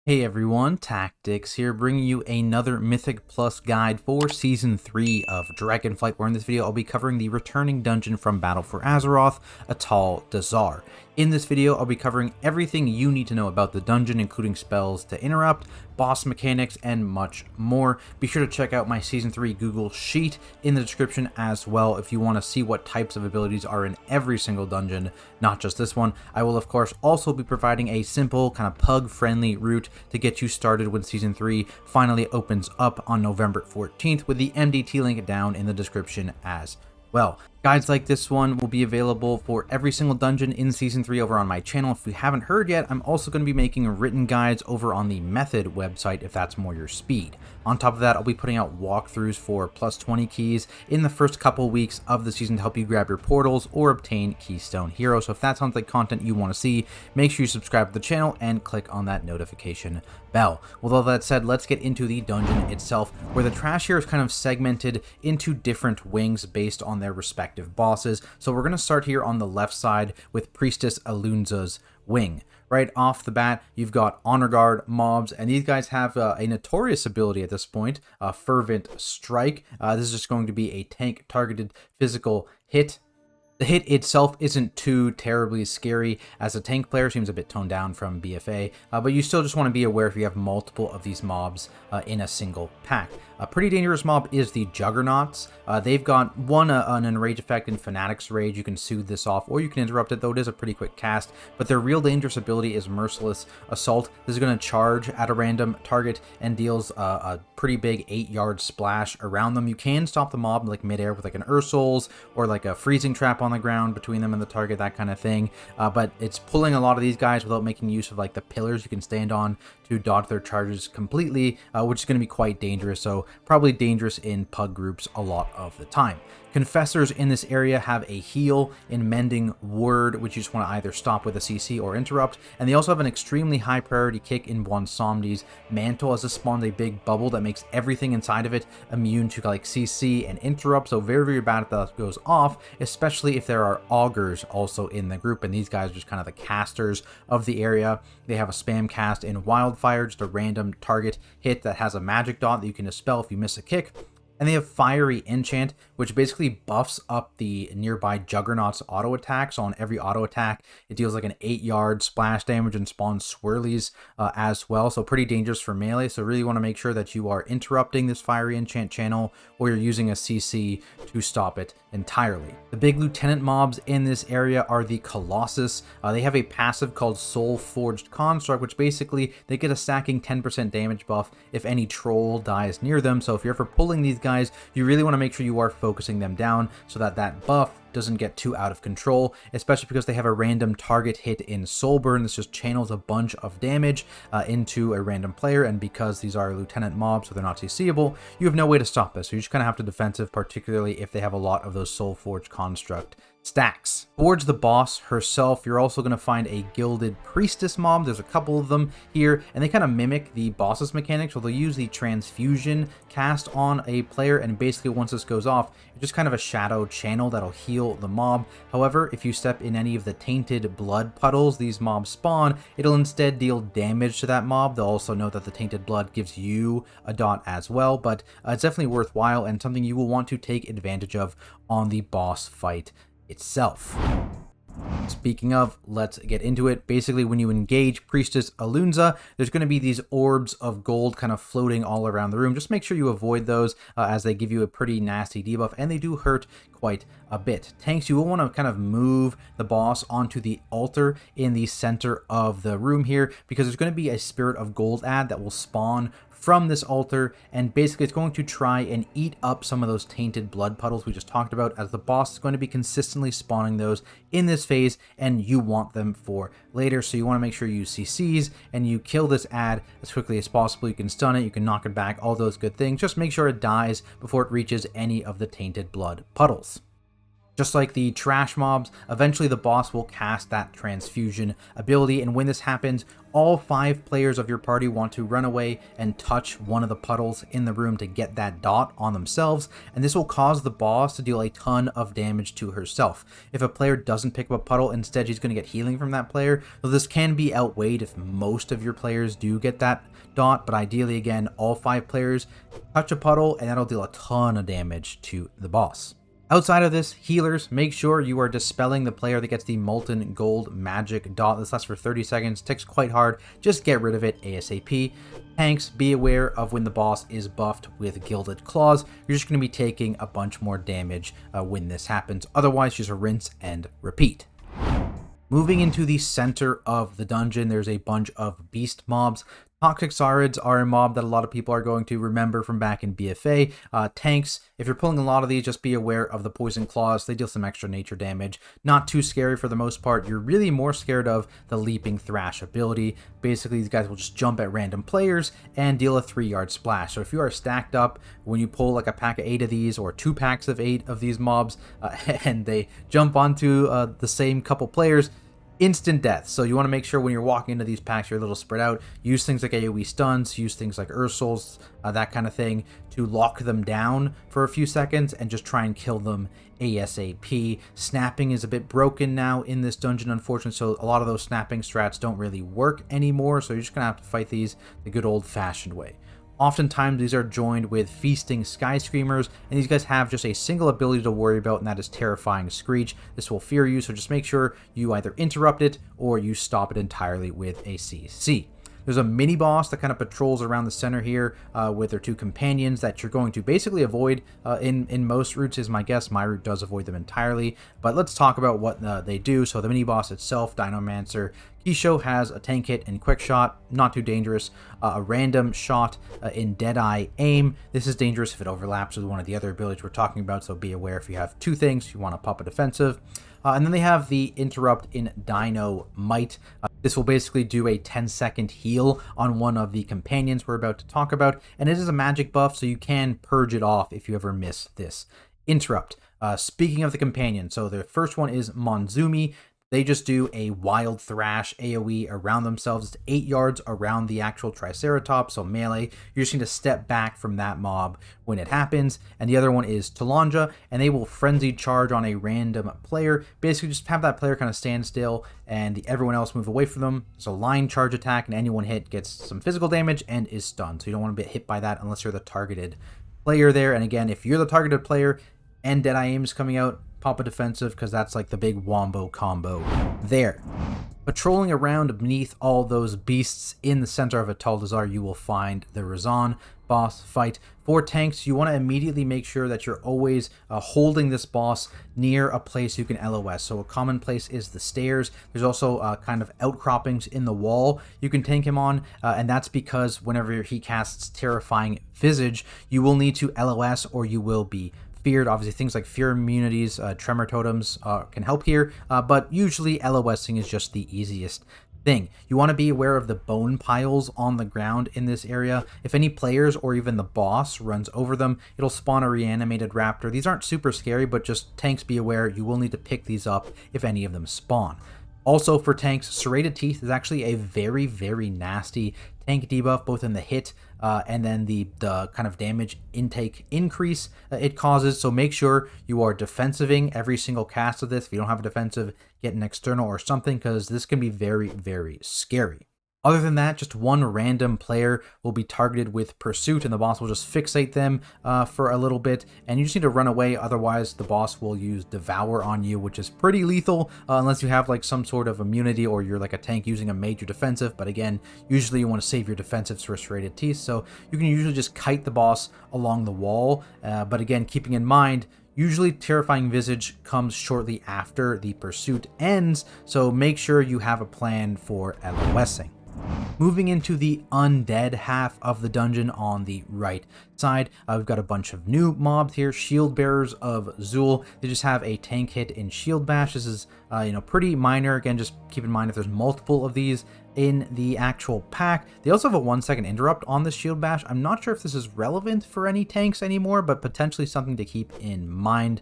Hey everyone, Tactics here, bringing you another Mythic Plus guide for Season 3 of Dragonflight, where in this video I'll be covering the returning dungeon from Battle for Azeroth, ATAL'DAZAR. In this video, I'll be covering everything you need to know about the dungeon, including spells to interrupt, boss mechanics, and much more. Be sure to check out my Season 3 Google Sheet in the description as well if you want to see what types of abilities are in every single dungeon, not just this one. I will, of course, also be providing a simple, kind of pug-friendly route to get you started when Season 3 finally opens up on November 14th, with the MDT link down in the description as well. Guides like this one will be available for every single dungeon in Season 3 over on my channel. If you haven't heard yet, I'm also going to be making written guides over on the Method website if that's more your speed. On top of that, I'll be putting out walkthroughs for plus 20 keys in the first couple weeks of the season to help you grab your portals or obtain Keystone Hero. So if that sounds like content you want to see, make sure you subscribe to the channel and click on that notification bell. With all that said, let's get into the dungeon itself, where the trash here is kind of segmented into different wings based on their respective bosses. So we're going to start here on the left side with Priestess Alun'za's wing. Right off the bat, you've got Honor Guard mobs, and these guys have a notorious ability at this point, Fervent Strike. This is just going to be a tank-targeted physical hit. The hit itself isn't too terribly scary, as a tank player seems a bit toned down from BFA, but you still just want to be aware if you have multiple of these mobs in a single pack. A pretty dangerous mob is the Juggernauts. They've got an enrage effect in Fanatic's Rage. You can soothe this off, or you can interrupt it, though it is a pretty quick cast. But their real dangerous ability is Merciless Assault. This is going to charge at a random target and deals a pretty big 8-yard splash around them. You can stop the mob like midair with like an Ursul's or like a freezing trap on the ground between them and the target, that kind of thing. But it's pulling a lot of these guys without making use of like the pillars you can stand on to dodge their charges completely, which is going to be quite dangerous. So probably dangerous in pug groups a lot of the time. Confessors in this area have a heal in Mending Word, which you just want to either stop with a CC or interrupt. And they also have an extremely high priority kick in Bonsomni's Mantle, as this spawns a big bubble that makes everything inside of it immune to like CC and interrupt. So very, very bad if that goes off, especially if there are augurs also in the group. And these guys are just kind of the casters of the area. They have a spam cast in Wildfire, just a random target hit that has a magic dot that you can dispel if you miss a kick. And they have Fiery Enchant, which basically buffs up the nearby Juggernaut's auto attacks. On every auto attack, it deals like an 8-yard splash damage and spawns swirlies as well. So pretty dangerous for melee. So really want to make sure that you are interrupting this Fiery Enchant channel, or you're using a CC to stop it entirely. The big lieutenant mobs in this area are the Colossus. They have a passive called Soul Forged Construct, which basically they get a stacking 10% damage buff if any troll dies near them. So if you're ever pulling these guys, you really want to make sure you are focusing them down so that that buff doesn't get too out of control, especially because they have a random target hit in Soulburn. This just channels a bunch of damage into a random player, and because these are lieutenant mobs, so they're not CCable, you have no way to stop this. So you just kind of have to defensive, particularly if they have a lot of those Soul Forged Construct stacks. Towards the boss herself, you're also going to find a Gilded Priestess mob. There's a couple of them here, and they kind of mimic the boss's mechanics. So they'll use the transfusion cast on a player, and basically once this goes off, it's just kind of a shadow channel that'll heal the mob. However, if you step in any of the tainted blood puddles these mobs spawn, it'll instead deal damage to that mob. They'll also note that the tainted blood gives you a dot as well, but it's definitely worthwhile and something you will want to take advantage of on the boss fight itself. Speaking of, let's get into it. Basically, when you engage Priestess Alun'za, there's going to be these orbs of gold kind of floating all around the room. Just make sure you avoid those as they give you a pretty nasty debuff, and they do hurt quite a bit. Tanks, you will want to kind of move the boss onto the altar in the center of the room here, because there's going to be a Spirit of Gold ad that will spawn from this altar, and basically it's going to try and eat up some of those tainted blood puddles we just talked about, as the boss is going to be consistently spawning those in this phase, and you want them for later. So you want to make sure you use CCs and you kill this ad as quickly as possible. You can stun it, you can knock it back, all those good things. Just make sure it dies before it reaches any of the tainted blood puddles. Just like the trash mobs, eventually the boss will cast that transfusion ability, and when this happens, all 5 players of your party want to run away and touch one of the puddles in the room to get that dot on themselves, and this will cause the boss to deal a ton of damage to herself. If a player doesn't pick up a puddle, instead she's going to get healing from that player, though this can be outweighed if most of your players do get that dot, but ideally, again, all 5 players touch a puddle, and that'll deal a ton of damage to the boss. Outside of this, healers, make sure you are dispelling the player that gets the molten gold magic dot. This lasts for 30 seconds, ticks quite hard, just get rid of it ASAP. Tanks, be aware of when the boss is buffed with Gilded Claws. You're just going to be taking a bunch more damage when this happens. Otherwise, just rinse and repeat. Moving into the center of the dungeon, there's a bunch of beast mobs. Toxic Saurids are a mob that a lot of people are going to remember from back in BFA. Tanks, if you're pulling a lot of these, just be aware of the poison claws. They deal some extra nature damage. Not too scary for the most part. You're really more scared of the leaping thrash ability. Basically, these guys will just jump at random players and deal a 3-yard splash. So if you are stacked up, when you pull like a pack of 8 of these or 2 packs of 8 of these mobs, and they jump onto the same couple players, instant death. So you want to make sure when you're walking into these packs, you're a little spread out. Use things like AoE stuns, use things like Ursuls, that kind of thing, to lock them down for a few seconds and just try and kill them ASAP. Snapping is a bit broken now in this dungeon, unfortunately, so a lot of those snapping strats don't really work anymore, so you're just going to have to fight these the good old-fashioned way. Oftentimes, these are joined with Feasting Sky Screamers, and these guys have just a single ability to worry about, and that is Terrifying Screech. This will fear you, so just make sure you either interrupt it or you stop it entirely with a CC. There's a mini boss that kind of patrols around the center here with their 2 companions that you're going to basically avoid in most routes, is my guess. My route does avoid them entirely, but let's talk about what they do. So the mini boss itself, Dinomancer, Kisho has a tank hit and quick shot, not too dangerous. A random shot in Deadeye aim. This is dangerous if it overlaps with one of the other abilities we're talking about, so be aware if you have 2 things, you want to pop a defensive. And then they have the interrupt in Dino Might. This will basically do a 10-second heal on one of the companions we're about to talk about, and it is a magic buff, so you can purge it off if you ever miss this interrupt. Speaking of the companion, so the first one is Monzumi. They just do a Wild Thrash AoE around themselves. It's 8 yards around the actual Triceratops, so melee. You're just going to step back from that mob when it happens. And the other one is Talonja, and they will Frenzy Charge on a random player. Basically, just have that player kind of stand still, and everyone else move away from them. It's a line charge attack, and anyone hit gets some physical damage and is stunned. So you don't want to get hit by that unless you're the targeted player there. And again, if you're the targeted player and Deadeye aim is coming out, pop a defensive, because that's like the big wombo combo there. Patrolling around beneath all those beasts in the center of ATAL'DAZAR, you will find the Rezan boss fight. For tanks, you want to immediately make sure that you're always holding this boss near a place you can LOS. So a common place is the stairs. There's also kind of outcroppings in the wall you can tank him on, and that's because whenever he casts Terrifying Visage, you will need to LOS or you will be feared. Obviously, things like fear immunities, tremor totems can help here, but usually LOSing is just the easiest thing. You want to be aware of the bone piles on the ground in this area. If any players or even the boss runs over them, it'll spawn a reanimated raptor. These aren't super scary, but just tanks, be aware, you will need to pick these up if any of them spawn. Also for tanks, Serrated Teeth is actually a very, very nasty tank debuff, both in the hit and then the kind of damage intake increase it causes. So make sure you are defensiving every single cast of this. If you don't have a defensive, get an external or something, because this can be very, very scary. Other than that, just one random player will be targeted with Pursuit, and the boss will just fixate them for a little bit, and you just need to run away. Otherwise, the boss will use Devour on you, which is pretty lethal unless you have like some sort of immunity or you're like a tank using a major defensive. But again, usually you want to save your defensives for Serrated Teeth, so you can usually just kite the boss along the wall. But again, keeping in mind, usually Terrifying Visage comes shortly after the Pursuit ends, so make sure you have a plan for LOSing. Moving into the Undead half of the dungeon on the right side, we've got a bunch of new mobs here. Shield Bearers of Zul. They just have a tank hit in Shield Bash. This is pretty minor. Again, just keep in mind if there's multiple of these in the actual pack. They also have a 1-second interrupt on the Shield Bash. I'm not sure if this is relevant for any tanks anymore, but potentially something to keep in mind.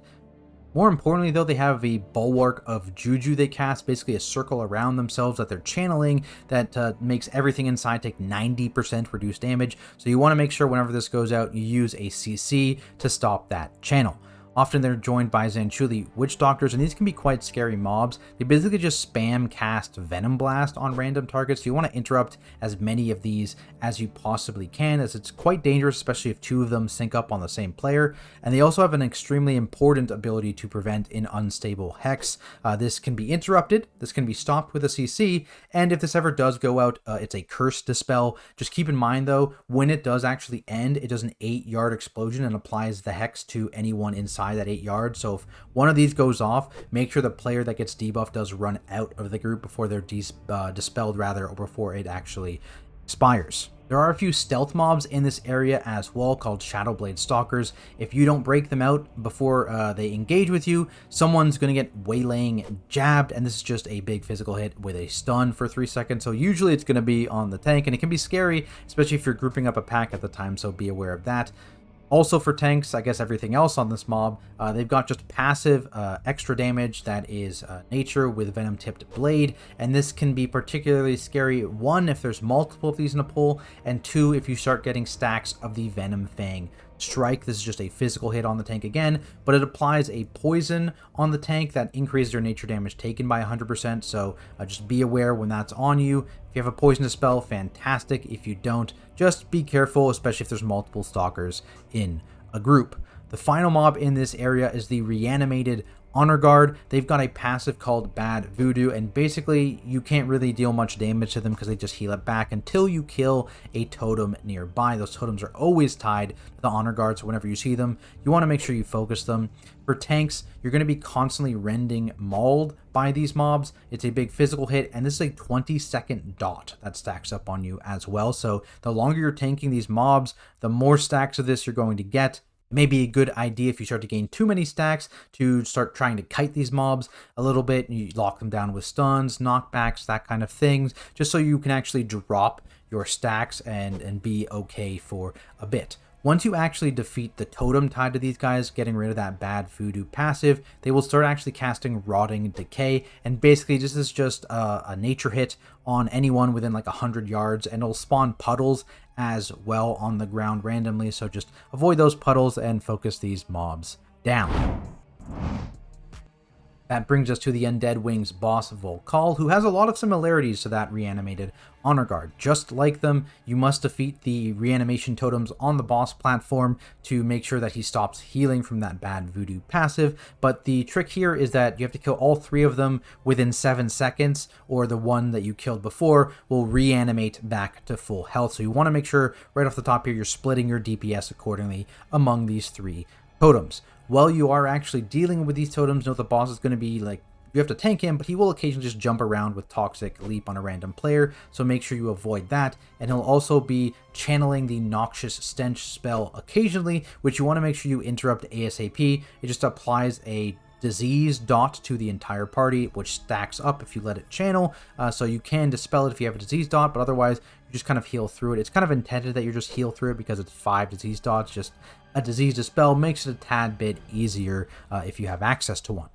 More importantly though, they have a bulwark of juju they cast, basically a circle around themselves that they're channeling that makes everything inside take 90% reduced damage. So you want to make sure whenever this goes out, you use a CC to stop that channel. Often they're joined by Zanchuli Witch Doctors, and these can be quite scary mobs. They basically just spam cast Venom Blast on random targets, so you want to interrupt as many of these as you possibly can, as it's quite dangerous, especially if two of them sync up on the same player. And they also have an extremely important ability to prevent an unstable Hex. This can be interrupted, this can be stopped with a CC, and if this ever does go out, it's a Curse Dispel. Just keep in mind though, when it does actually end, it does an 8-yard explosion and applies the Hex to anyone inside that 8 yards. So if one of these goes off, make sure the player that gets debuffed does run out of the group before they're dispelled or before it actually expires. There are a few stealth mobs in this area as well called Shadowblade Stalkers. If you don't break them out before they engage with you, someone's going to get waylaying jabbed, and this is just a big physical hit with a stun for 3 seconds. So usually it's going to be on the tank, and it can be scary, especially if you're grouping up a pack at the time, so be aware of that. Also for tanks, I guess everything else on this mob, they've got just passive extra damage that is nature with Venom Tipped Blade, and this can be particularly scary, 1, if there's multiple of these in a pool, and 2, if you start getting stacks of the Venom Fang Strike. This is just a physical hit on the tank again, but it applies a poison on the tank that increases your nature damage taken by 100%, so just be aware when that's on you. If you have a poison dispel, fantastic. If you don't, just be careful, especially if there's multiple stalkers in a group. The final mob in this area is the Reanimated Honor Guard. They've got a passive called Bad Voodoo, and basically you can't really deal much damage to them because they just heal it back until you kill a totem nearby. Those totems are always tied to the Honor Guard, so whenever you see them, you want to make sure you focus them. For tanks, you're going to be constantly rending mauled by these mobs. It's a big physical hit, and this is a 20-second dot that stacks up on you as well. So the longer you're tanking these mobs, the more stacks of this you're going to get. It may be a good idea if you start to gain too many stacks to start trying to kite these mobs a little bit. You lock them down with stuns, knockbacks, that kind of things, just so you can actually drop your stacks and be okay for a bit. Once you actually defeat the totem tied to these guys, getting rid of that Bad Voodoo passive, they will start actually casting Rotting Decay, and basically this is just a nature hit on anyone within like 100 yards, and it'll spawn puddles as well on the ground randomly, so just avoid those puddles and focus these mobs down. That brings us to the Undead Wings boss, Vol'kaal, who has a lot of similarities to that Reanimated Honor Guard. Just like them, you must defeat the reanimation totems on the boss platform to make sure that he stops healing from that Bad Voodoo passive, but the trick here is that you have to kill all 3 of them within 7 seconds, or the one that you killed before will reanimate back to full health. So you want to make sure right off the top here you're splitting your DPS accordingly among these 3 totems. While you are actually dealing with these totems, note the boss is going to be like, you have to tank him, but he will occasionally just jump around with Toxic Leap on a random player, so make sure you avoid that. And he'll also be channeling the Noxious Stench spell occasionally, which you want to make sure you interrupt ASAP. It just applies a disease dot to the entire party, which stacks up if you let it channel, so you can dispel it if you have a disease dot, but otherwise you just kind of heal through it. It's kind of intended that you just heal through it because it's 5 disease dots. Just a disease dispel makes it a tad bit easier if you have access to one.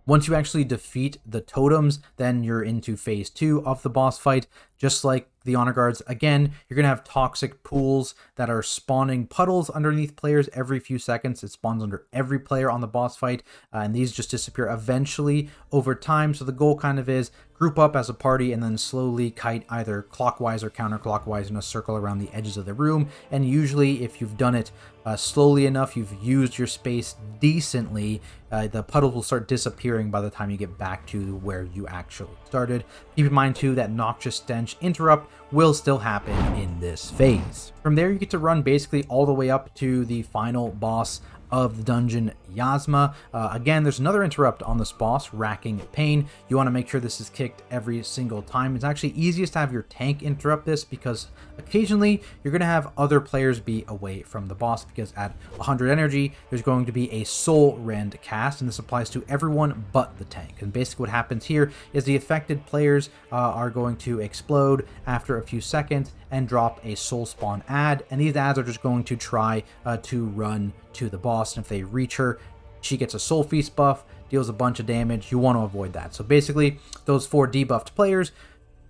Once you actually defeat the totems, then you're into phase 2 of the boss fight. Just like the Honor Guards, again, you're going to have toxic pools that are spawning puddles underneath players every few seconds. It spawns under every player on the boss fight, and these just disappear eventually over time. So the goal kind of is group up as a party and then slowly kite either clockwise or counterclockwise in a circle around the edges of the room. And usually if you've done it slowly enough, you've used your space decently, the puddles will start disappearing by the time you get back to where you actually started. Keep in mind too that Noxious Stench interrupt will still happen in this phase. From there you get to run basically all the way up to the final boss of the dungeon, Yazma. Again, there's another interrupt on this boss, Racking Pain. You want to make sure this is kicked every single time. It's actually easiest to have your tank interrupt this because occasionally you're going to have other players be away from the boss, because at 100 energy there's going to be a Soul Rend cast, and this applies to everyone but the tank. And basically what happens here is the affected players are going to explode after a few seconds and drop a soul spawn ad, and these ads are just going to try to run to the boss, and if they reach her, She gets a Soul Feast buff, deals a bunch of damage. You want to avoid that. So basically, those 4 debuffed players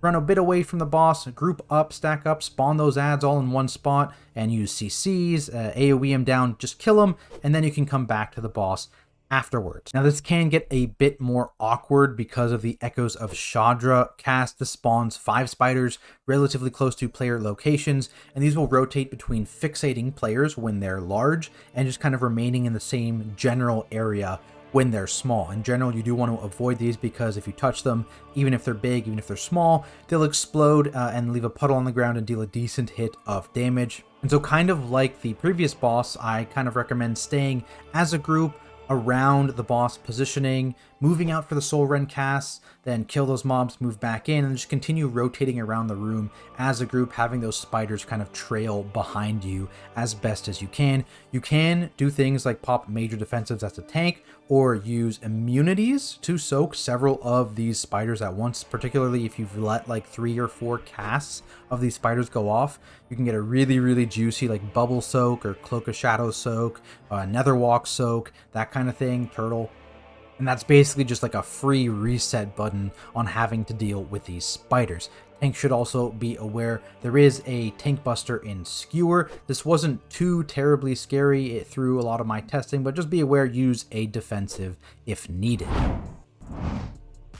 run a bit away from the boss, group up, stack up, spawn those ads all in one spot, and use CCs, AoE them down, just kill them, and then you can come back to the boss afterwards. Now this can get a bit more awkward because of the Echoes of Shadra cast. This spawns 5 spiders relatively close to player locations, and these will rotate between fixating players when they're large and just kind of remaining in the same general area when they're small. In general, you do want to avoid these because if you touch them, even if they're big, even if they're small, they'll explode and leave a puddle on the ground and deal a decent hit of damage. And so kind of like the previous boss, I kind of recommend staying as a group around the boss positioning, moving out for the Soul Rend casts, then kill those mobs, move back in, and just continue rotating around the room as a group, having those spiders kind of trail behind you as best as you can. You can do things like pop major defensives as a tank, or use immunities to soak several of these spiders at once, particularly if you've let like 3 or 4 casts of these spiders go off. You can get a really juicy like Bubble Soak or Cloak of Shadows Soak, Netherwalk Soak, that kind of thing, Turtle. And that's basically just like a free reset button on having to deal with these spiders. Tanks should also be aware there is a tank buster in Skewer. This wasn't too terribly scary through a lot of my testing, but just be aware, use a defensive if needed.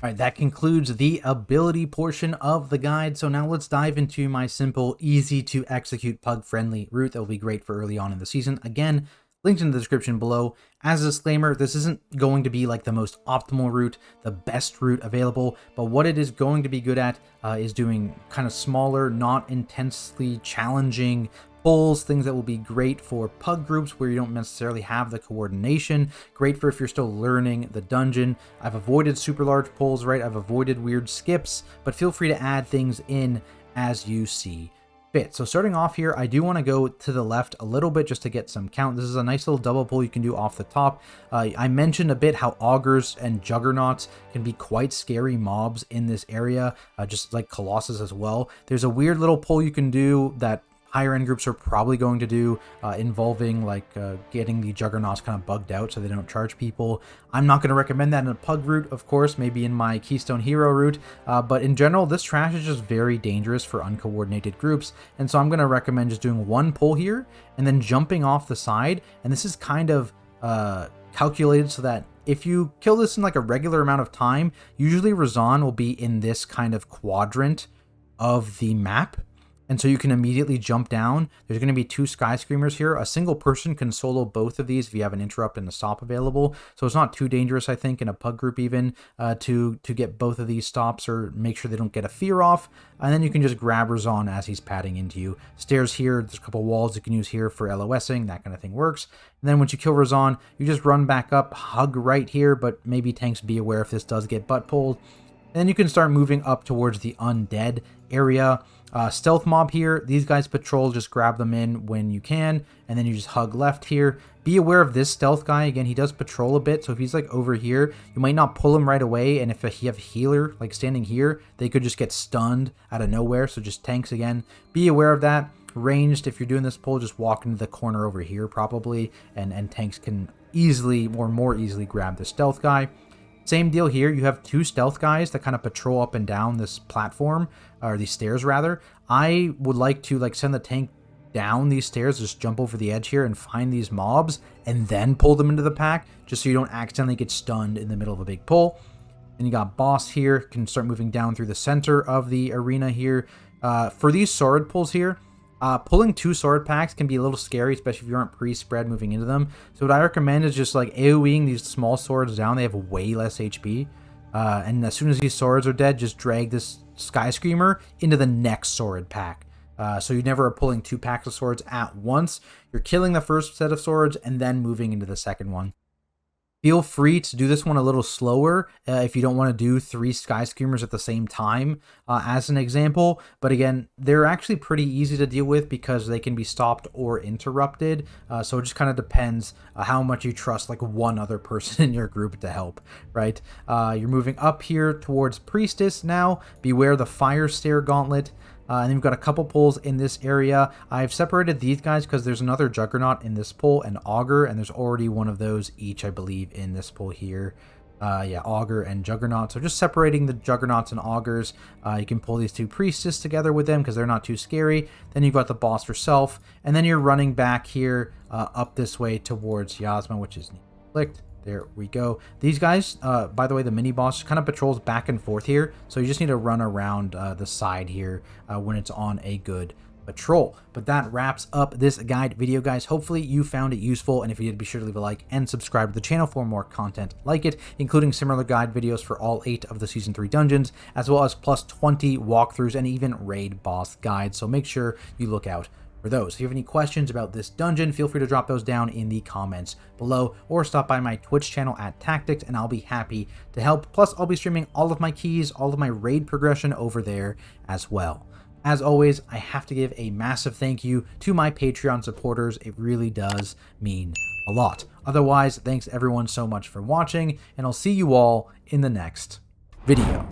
Alright, that concludes the ability portion of the guide. So now let's dive into my simple, easy to execute pug-friendly route that will be great for early on in the season. Again, linked in the description below. As a disclaimer, this isn't going to be like the most optimal route, the best route available, but what it is going to be good at is doing kind of smaller, not intensely challenging pulls, things that will be great for pug groups where you don't necessarily have the coordination, great for if you're still learning the dungeon. I've avoided super large pulls, right? I've avoided weird skips, but feel free to add things in as you see fit. So starting off here, I do want to go to the left a little bit just to get some count. This is a nice little double pull you can do off the top. I mentioned a bit how augurs and juggernauts can be quite scary mobs in this area, just like Colossus as well. There's a weird little pull you can do that higher end groups are probably going to do, involving like getting the juggernauts kind of bugged out so they don't charge people. I'm not going to recommend that in a pug route, of course, maybe in my Keystone Hero route, but in general, this trash is just very dangerous for uncoordinated groups, and so I'm going to recommend just doing one pull here and then jumping off the side, and this is kind of calculated so that if you kill this in like a regular amount of time, usually Rezan will be in this kind of quadrant of the map. And so you can immediately jump down. There's going to be 2 Sky Screamers here. A single person can solo both of these if you have an interrupt and a stop available. So it's not too dangerous, I think, in a pug group even to get both of these stops or make sure they don't get a fear off. And then you can just grab Rezan as he's padding into you. Stairs here, there's a couple walls you can use here for LOSing. That kind of thing works. And then once you kill Rezan, you just run back up, hug right here, but maybe tanks be aware if this does get butt pulled. And then you can start moving up towards the Undead area. Stealth mob here, these guys patrol, just grab them in when you can, and then you just hug left here. Be aware of this stealth guy, again, he does patrol a bit, so if he's like over here, you might not pull him right away, and if you have a healer like standing here, they could just get stunned out of nowhere, so just tanks again. Be aware of that. Ranged, if you're doing this pull, just walk into the corner over here probably, and tanks can easily, or more easily, grab the stealth guy. Same deal here, you have 2 stealth guys that kind of patrol up and down this platform, or these stairs rather. I would like to like send the tank down these stairs, just jump over the edge here and find these mobs and then pull them into the pack, just so you don't accidentally get stunned in the middle of a big pull. And you got boss here, can start moving down through the center of the arena here. For these sword pulls here, pulling 2 sword packs can be a little scary, especially if you aren't pre-spread moving into them. So what I recommend is just like AoEing these small swords down. They have way less HP. And as soon as these swords are dead, just drag this Sky Screamer into the next sword pack. So you never are pulling 2 packs of swords at once. You're killing the first set of swords and then moving into the second one. Feel free to do this one a little slower if you don't want to do 3 Sky Screamers at the same time, as an example. But again, they're actually pretty easy to deal with because they can be stopped or interrupted. So it just kind of depends how much you trust like one other person in your group to help, right? You're moving up here towards Priestess now. Beware the Fire Stare Gauntlet. And then we've got a couple pulls in this area. I've separated these guys because there's another Juggernaut in this pull and Augur, and there's already one of those each, I believe, in this pull here. Yeah, Augur and Juggernaut. So just separating the Juggernauts and Augurs. You can pull these two Priestess together with them because they're not too scary. Then you've got the boss herself, and then you're running back here up this way towards Yazma, which is clicked. There we go. These guys, by the way, the mini boss kind of patrols back and forth here, so you just need to run around the side here when it's on a good patrol. But that wraps up this guide video, guys. Hopefully you found it useful, and if you did, be sure to leave a like and subscribe to the channel for more content like it, including similar guide videos for all 8 of the Season 3 dungeons, as well as plus 20 walkthroughs and even raid boss guides, so make sure you look out for those. If you have any questions about this dungeon, feel free to drop those down in the comments below, or stop by my Twitch channel at Tactics, and I'll be happy to help. Plus, I'll be streaming all of my keys, all of my raid progression over there as well. As always, I have to give a massive thank you to my Patreon supporters. It really does mean a lot. Otherwise, thanks everyone so much for watching, and I'll see you all in the next video.